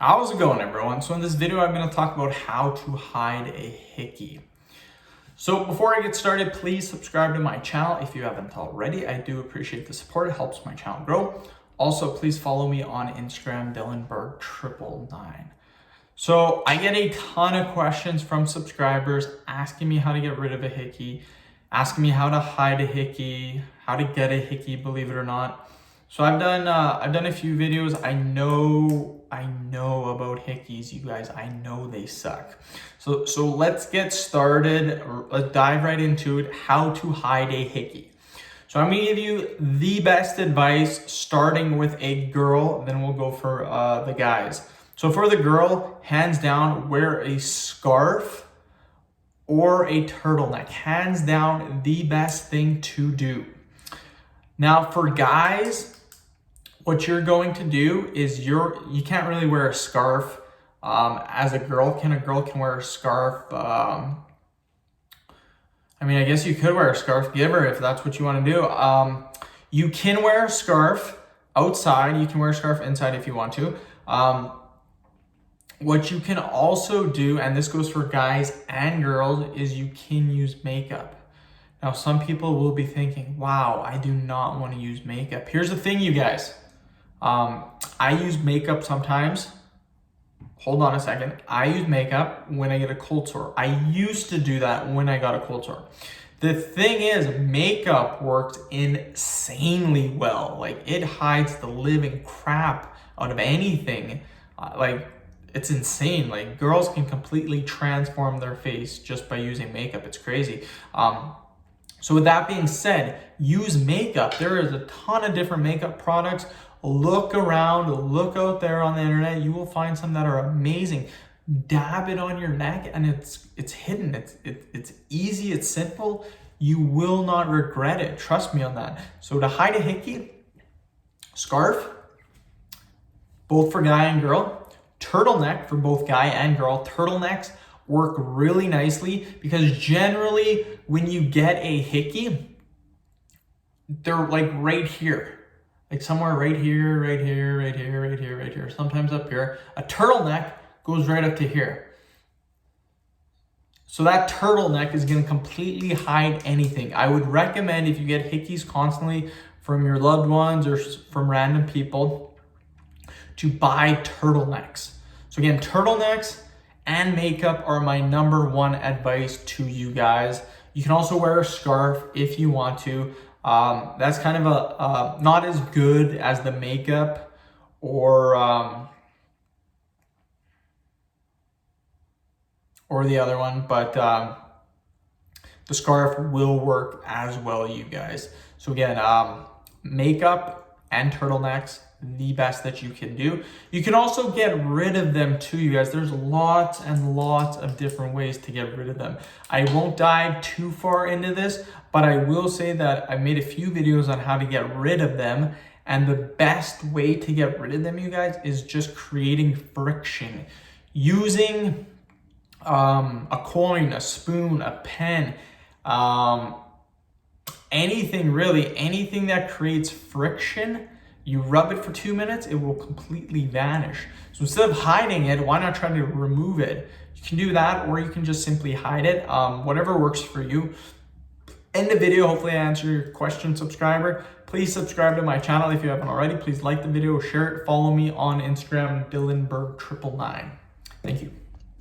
How's it going, everyone? So in this video, I'm going to talk about how to hide a hickey. So before I get started, please subscribe to my channel if you haven't already. I do appreciate the support. It helps my channel grow. Also, please follow me on Instagram, DylanBerg999. So I get a ton of questions from subscribers asking me how to get rid of a hickey, asking me how to hide a hickey, how to get a hickey, believe it or not. So I've done a few videos. I know about hickeys, you guys. I know they suck. So let's get started. Let's dive right into it. How to hide a hickey. So I'm gonna give you the best advice, starting with a girl. Then we'll go for the guys. So for the girl, hands down, wear a scarf or a turtleneck. Hands down, the best thing to do. Now for guys, what you're going to do is you can't really wear a scarf as a girl. A girl can wear a scarf. I mean, I guess you could wear a scarf, give her, if that's what you want to do. You can wear a scarf outside. You can wear a scarf inside if you want to. What you can also do, and this goes for guys and girls, is you can use makeup. Now, some people will be thinking, wow, I do not want to use makeup. Here's the thing, you guys. I use makeup sometimes. Hold on a second. I use makeup when I get a cold sore. I used to do that when I got a cold sore. The thing is, makeup works insanely well. Like, it hides the living crap out of anything. It's insane. Like, girls can completely transform their face just by using makeup. It's crazy. So with that being said, use makeup. There is a ton of different makeup products. Look around, look out there on the internet. You will find some that are amazing. Dab it on your neck and it's hidden. It's easy, it's simple. You will not regret it. Trust me on that. So to hide a hickey, scarf, both for guy and girl. Turtleneck for both guy and girl. Turtlenecks work really nicely because generally when you get a hickey, they're like right here. Like somewhere right here, right here, right here, right here, right here, sometimes up here. A turtleneck goes right up to here. So that turtleneck is gonna completely hide anything. I would recommend, if you get hickeys constantly from your loved ones or from random people, to buy turtlenecks. So again, turtlenecks and makeup are my #1 advice to you guys. You can also wear a scarf if you want to. That's kind of a not as good as the makeup or the other one, but the scarf will work as well, you guys. So again, makeup and turtlenecks, the best that you can do. You can also get rid of them too, you guys. There's lots and lots of different ways to get rid of them. I won't dive too far into this, but I will say that I've made a few videos on how to get rid of them. And the best way to get rid of them, you guys, is just creating friction. Using a coin, a spoon, a pen, anything really, anything that creates friction. You rub it for 2 minutes, it will completely vanish. So instead of hiding it, why not try to remove it? You can do that, or you can just simply hide it. Whatever works for you. End the video. Hopefully I answered your question, subscriber. Please subscribe to my channel if you haven't already. Please like the video, share it, follow me on Instagram, DylanBerg999. Thank you.